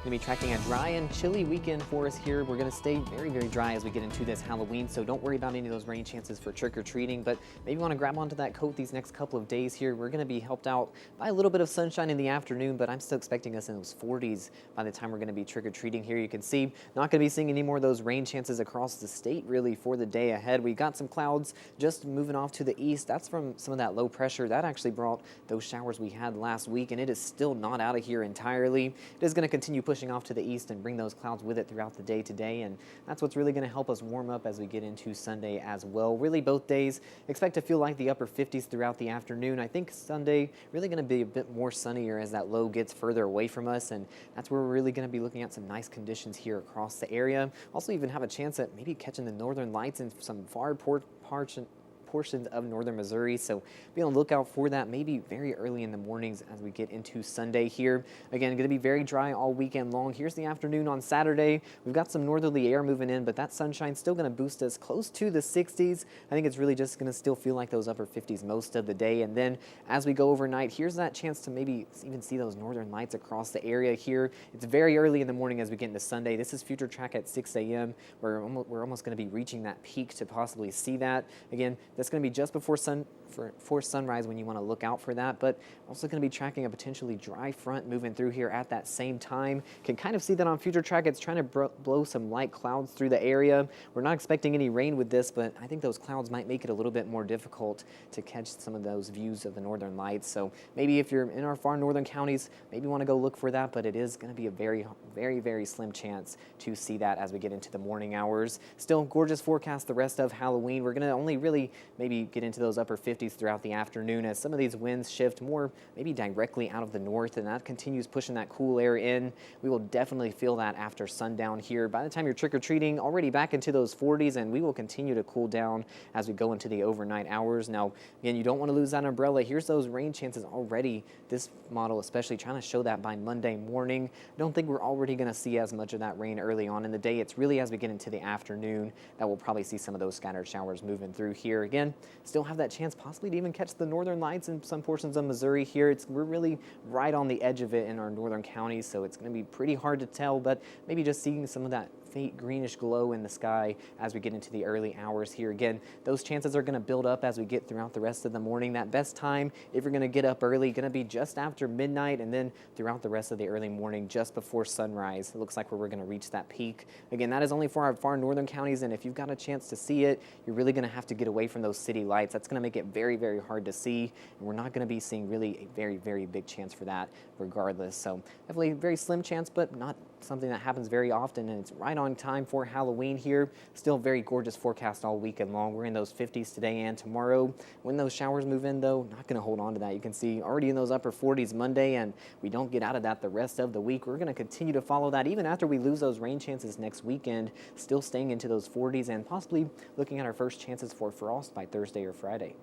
Going to be tracking a dry and chilly weekend for us here. We're going to stay very, very dry as we get into this Halloween, so don't worry about any of those rain chances for trick-or-treating, but maybe want to grab onto that coat these next couple of days here. We're going to be helped out by a little bit of sunshine in the afternoon, but I'm still expecting us in those 40s by the time we're going to be trick-or-treating here. You can see, not going to be seeing any more of those rain chances across the state really for the day ahead. We got some clouds just moving off to the east. That's from some of that low pressure that actually brought those showers we had last week, and it is still not out of here entirely. It is going to continue pushing off to the east and bring those clouds with it throughout the day today, and that's what's really going to help us warm up as we get into Sunday as well. Really both days expect to feel like the upper 50s throughout the afternoon. I think Sunday really going to be a bit more sunnier as that low gets further away from us, and that's where we're really going to be looking at some nice conditions here across the area. Also even have a chance at maybe catching the northern lights in some far portions of northern Missouri, so be on the lookout for that maybe very early in the mornings as we get into Sunday here. Again, going to be very dry all weekend long. Here's the afternoon on Saturday. We've got some northerly air moving in, but that sunshine's still going to boost us close to the 60s. I think it's really just going to still feel like those upper 50s most of the day, and then as we go overnight, here's that chance to maybe even see those northern lights across the area here. It's very early in the morning as we get into Sunday. This is future track at 6 a.m. We're almost going to be reaching that peak to possibly see that. Again, that's going to be just before sunrise when you want to look out for that, but also going to be tracking a potentially dry front moving through here at that same time. Can kind of see that on future track. It's trying to blow some light clouds through the area. We're not expecting any rain with this, but I think those clouds might make it a little bit more difficult to catch some of those views of the northern lights. So maybe if you're in our far northern counties, maybe want to go look for that, but it is going to be a very, very, very slim chance to see that as we get into the morning hours. Still gorgeous forecast the rest of Halloween. We're going to only really maybe get into those upper 50s throughout the afternoon as some of these winds shift more maybe directly out of the north, and that continues pushing that cool air in. We will definitely feel that after sundown here. By the time you're trick-or-treating, already back into those 40s, and we will continue to cool down as we go into the overnight hours. Now, again, you don't want to lose that umbrella. Here's those rain chances already. This model especially trying to show that by Monday morning. I don't think we're already going to see as much of that rain early on in the day. It's really as we get into the afternoon that we'll probably see some of those scattered showers moving through here. Again, still have that chance possibly to even catch the northern lights in some portions of Missouri here. We're really right on the edge of it in our northern counties, so it's going to be pretty hard to tell, but maybe just seeing some of that faint greenish glow in the sky as we get into the early hours here. Again, those chances are going to build up as we get throughout the rest of the morning. That best time, if you're going to get up early, going to be just after midnight, and then throughout the rest of the early morning, just before sunrise. It looks like we're going to reach that peak. Again, that is only for our far northern counties, and if you've got a chance to see it, you're really going to have to get away from those city lights. That's going to make it very, very hard to see, and we're not going to be seeing really a very, very big chance for that regardless. So definitely a very slim chance, but not something that happens very often, and it's right on time for Halloween here. Still very gorgeous forecast all weekend long. We're in those 50s today and tomorrow. When those showers move in, though, not going to hold on to that. You can see already in those upper 40s Monday, and we don't get out of that the rest of the week. We're going to continue to follow that even after we lose those rain chances next weekend, still staying into those 40s and possibly looking at our first chances for frost by Thursday or Friday.